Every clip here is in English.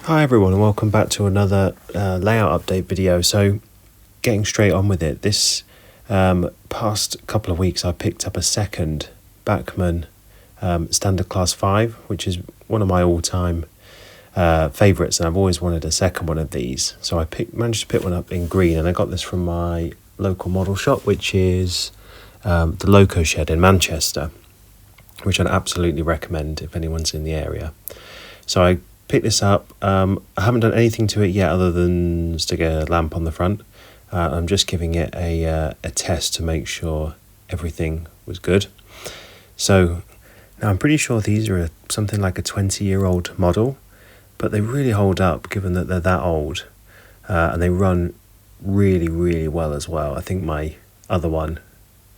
Hi everyone and welcome back to another layout update video. So getting straight on with it, this past couple of weeks I picked up a second Bachmann Standard Class 5, which is one of my all-time favourites, and I've always wanted a second one of these. So I managed to pick one up in green, and I got this from my local model shop, which is the Loco Shed in Manchester, which I'd absolutely recommend if anyone's in the area. So I picked this up. I haven't done anything to it yet other than stick a lamp on the front. I'm just giving it a test to make sure everything was good. So now I'm pretty sure these are something like a 20-year-old model, but they really hold up given that they're that old, and they run really, really well as well. I think my other one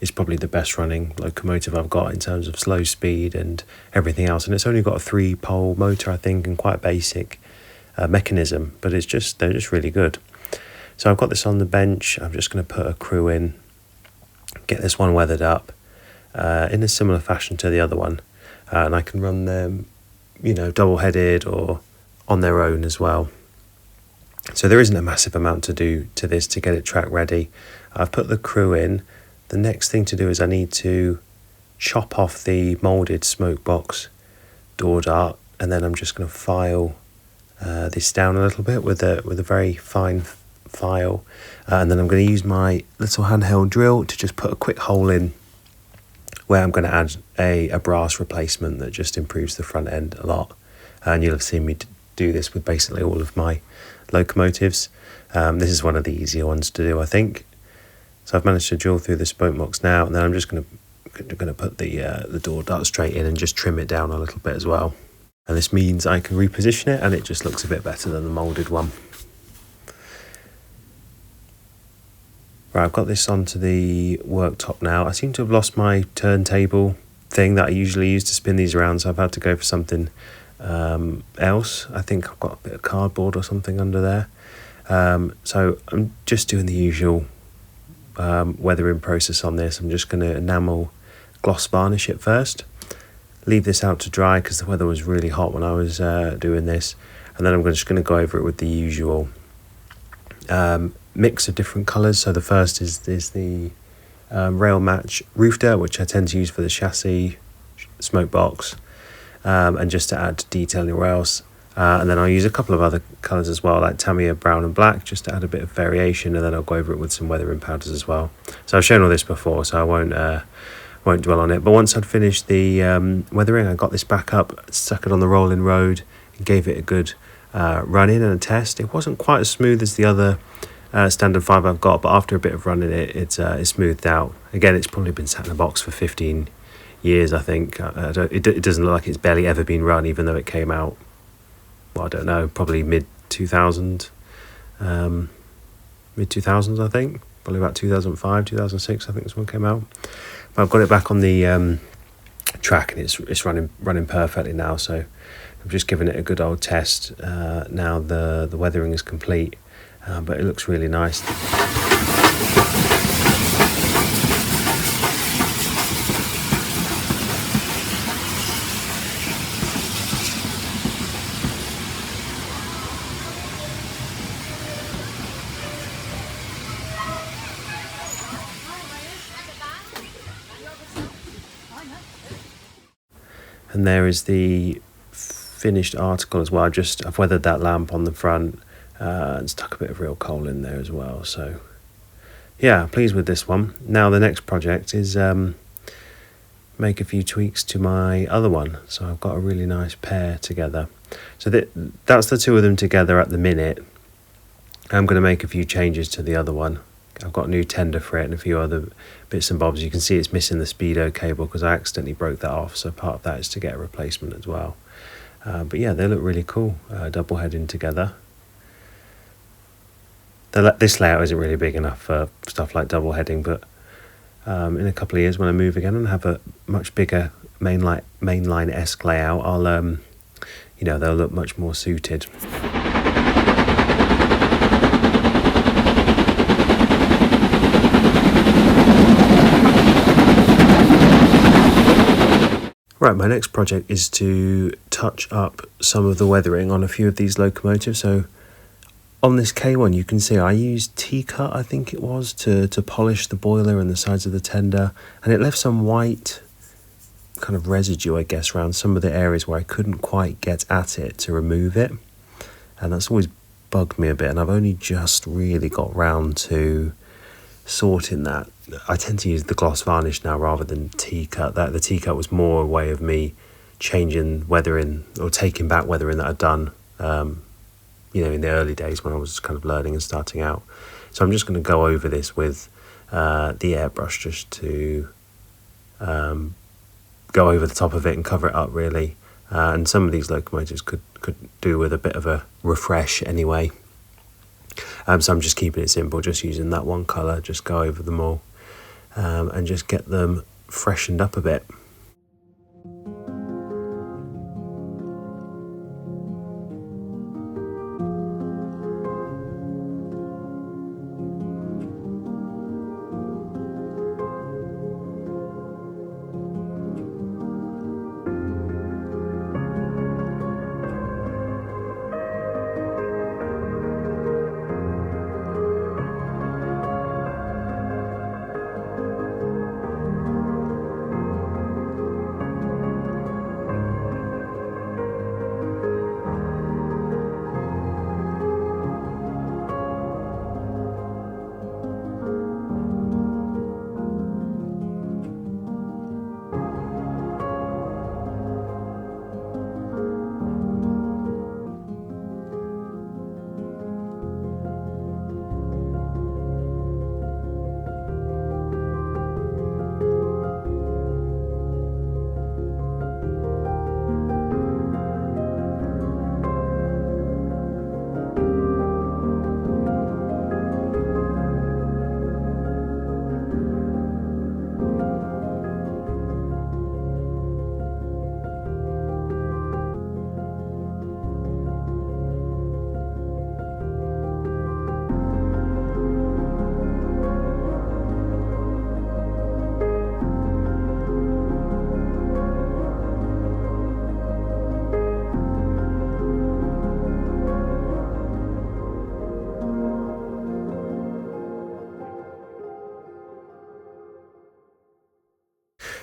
is probably the best running locomotive I've got in terms of slow speed and everything else. And it's only got a 3-pole motor, I think, and quite a basic mechanism, but they're just really good. So I've got this on the bench. I'm just going to put a crew in, get this one weathered up in a similar fashion to the other one. And I can run them, double-headed or on their own as well. So there isn't a massive amount to do to this to get it track ready. I've put the crew in. The next thing to do is I need to chop off the moulded smoke box door dart, and then I'm just going to file this down a little bit with a very fine file, and then I'm going to use my little handheld drill to just put a quick hole in where I'm going to add a brass replacement that just improves the front end a lot. And you'll have seen me do this with basically all of my locomotives. This is one of the easier ones to do, I think. So I've managed to drill through the spoke box now, and then I'm just going to put the door dart straight in and just trim it down a little bit as well. And this means I can reposition it, and it just looks a bit better than the moulded one. Right, I've got this onto the worktop now. I seem to have lost my turntable thing that I usually use to spin these around, so I've had to go for something else. I think I've got a bit of cardboard or something under there. So I'm just doing the usual weathering process on this. I'm just going to enamel gloss varnish it first, leave this out to dry because the weather was really hot when I was doing this, and then I'm just going to go over it with the usual mix of different colours. So the first is the rail match roof dirt, which I tend to use for the chassis smoke box, and just to add detail anywhere else. And then I'll use a couple of other colours as well, like Tamiya brown and black, just to add a bit of variation, and then I'll go over it with some weathering powders as well. So I've shown all this before, so I won't dwell on it. But once I'd finished the weathering, I got this back up, stuck it on the rolling road, and gave it a good run in and a test. It wasn't quite as smooth as the other Standard 5 I've got, but after a bit of running it's smoothed out. Again, it's probably been sat in a box for 15 years, I think. It doesn't look like it's barely ever been run, even though it came out, well, I don't know, probably mid-2000s, I think. Probably about 2005, 2006, I think this one came out. But I've got it back on the track, and it's running perfectly now. So I'm just giving it a good old test. Now the weathering is complete, but it looks really nice. And there is the finished article as well. I've weathered that lamp on the front and stuck a bit of real coal in there as well. So yeah, pleased with this one. Now the next project is make a few tweaks to my other one. So I've got a really nice pair together. So that's the two of them together at the minute. I'm going to make a few changes to the other one. I've got a new tender for it and a few other bits and bobs. You can see it's missing the speedo cable because I accidentally broke that off, so part of that is to get a replacement as well. But yeah, they look really cool, double heading together. This layout isn't really big enough for stuff like double heading, but in a couple of years when I move again and have a much bigger mainline-esque layout, I'll they'll look much more suited. Right, my next project is to touch up some of the weathering on a few of these locomotives. So on this K1 you can see I used T-cut, I think it was, to polish the boiler and the sides of the tender, and it left some white kind of residue, I guess, around some of the areas where I couldn't quite get at it to remove it, and that's always bugged me a bit, and I've only just really got round to sorting that. I tend to use the gloss varnish now rather than T-cut. The T-cut was more a way of me changing weathering or taking back weathering that I'd done in the early days when I was kind of learning and starting out. So I'm just going to go over this with the airbrush just to go over the top of it and cover it up really. And some of these locomotives could do with a bit of a refresh anyway. So I'm just keeping it simple, just using that one colour, just go over them all and just get them freshened up a bit.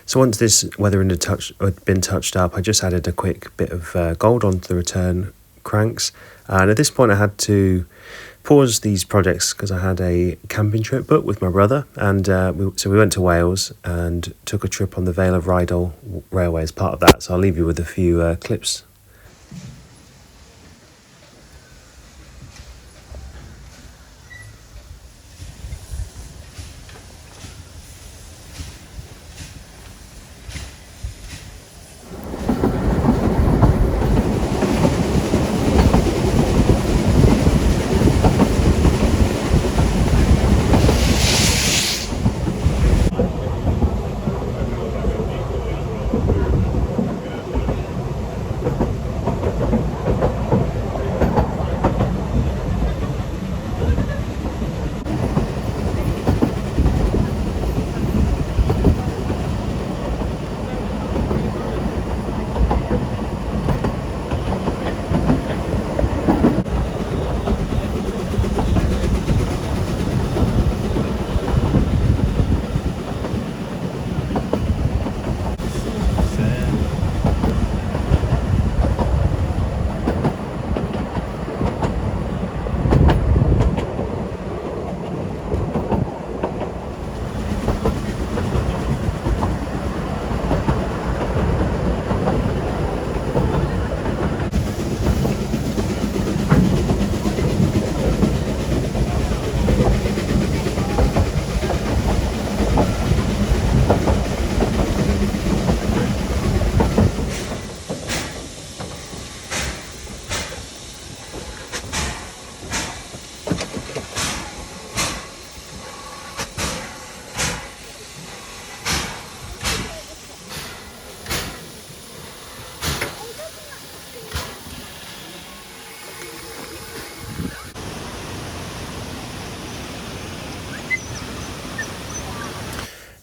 So once this weathering had been touched up, I just added a quick bit of gold onto the return cranks. And at this point I had to pause these projects because I had a camping trip booked with my brother. And so we went to Wales and took a trip on the Vale of Rheidol railway as part of that. So I'll leave you with a few clips.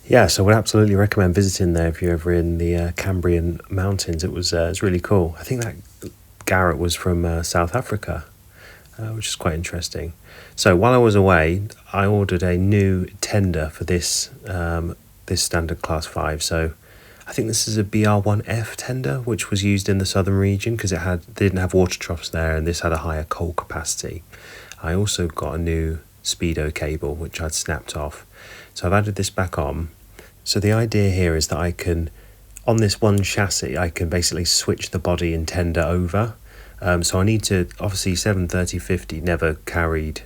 Yeah, so I would absolutely recommend visiting there if you're ever in the Cambrian Mountains. It's really cool. I think that Garrett was from South Africa, which is quite interesting. So while I was away, I ordered a new tender for this standard class 5. So I think this is a BR1F tender, which was used in the southern region because they didn't have water troughs there, and this had a higher coal capacity. I also got a new speedo cable, which I'd snapped off. So I've added this back on. So the idea here is that on this one chassis, I can basically switch the body and tender over. So I need to, obviously 730/50 never carried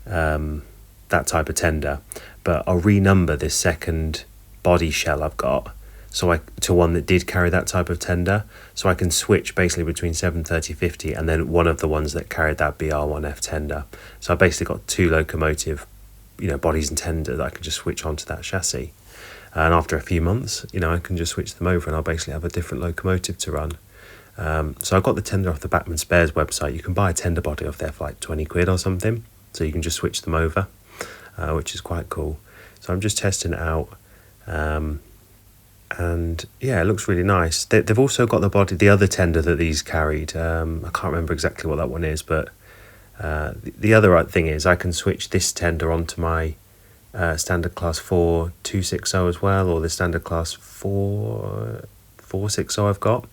that type of tender, but I'll renumber this second body shell I've got to one that did carry that type of tender, so I can switch basically between 730/50 and then one of the ones that carried that BR1F tender. So I basically got two locomotive, bodies and tender that I can just switch onto that chassis. And after a few months, I can just switch them over and I'll basically have a different locomotive to run. So I got the tender off the Bachmann Spares website. You can buy a tender body off there for like 20 quid or something. So you can just switch them over, which is quite cool. So I'm just testing it out. And yeah, it looks really nice. They've also got the other tender that these carried. I can't remember exactly what that one is, but the other thing is I can switch this tender onto my standard class 4 260 as well, or the standard class 4 460 I've got,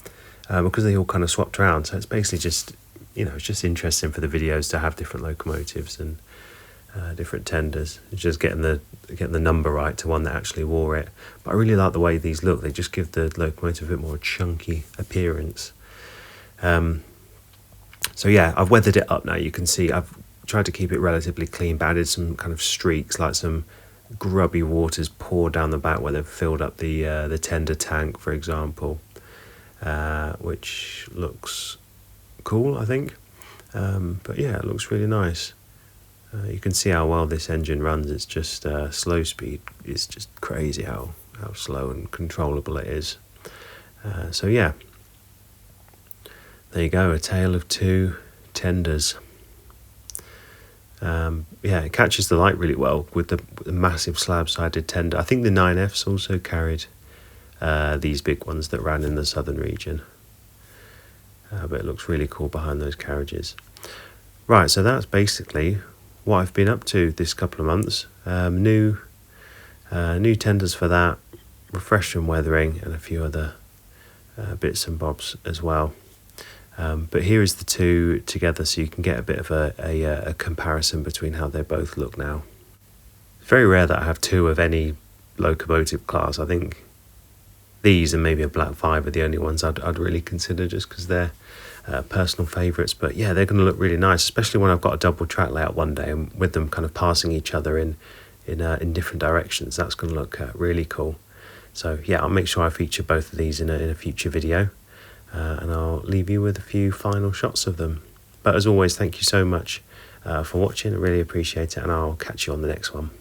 because they all kind of swapped around. So it's basically just, it's just interesting for the videos to have different locomotives and different tenders. It's just getting the number right to one that actually wore it. But I really like the way these look. They just give the locomotive a bit more chunky appearance. So yeah, I've weathered it up now. You can see I've tried to keep it relatively clean, but added some kind of streaks, like some grubby waters poured down the back where they've filled up the tender tank, for example, which looks cool, I think. But yeah, it looks really nice. You can see how well this engine runs. It's just slow speed. It's just crazy how slow and controllable it is. So yeah, there you go, a tale of two tenders. Yeah, it catches the light really well with the massive slab-sided tender. I think the 9Fs also carried these big ones that ran in the southern region. But it looks really cool behind those carriages. Right, so that's basically what I've been up to this couple of months. New tenders for that, refresher and weathering, and a few other bits and bobs as well. But here is the two together, so you can get a bit of a comparison between how they both look now. It's very rare that I have two of any locomotive class. I think these and maybe a Black 5 are the only ones I'd really consider, just because they're personal favourites. But yeah, they're going to look really nice, especially when I've got a double track layout one day and with them kind of passing each other in different directions. That's going to look really cool. So yeah, I'll make sure I feature both of these in a future video, and I'll leave you with a few final shots of them. But as always, thank you so much for watching. I really appreciate it, and I'll catch you on the next one.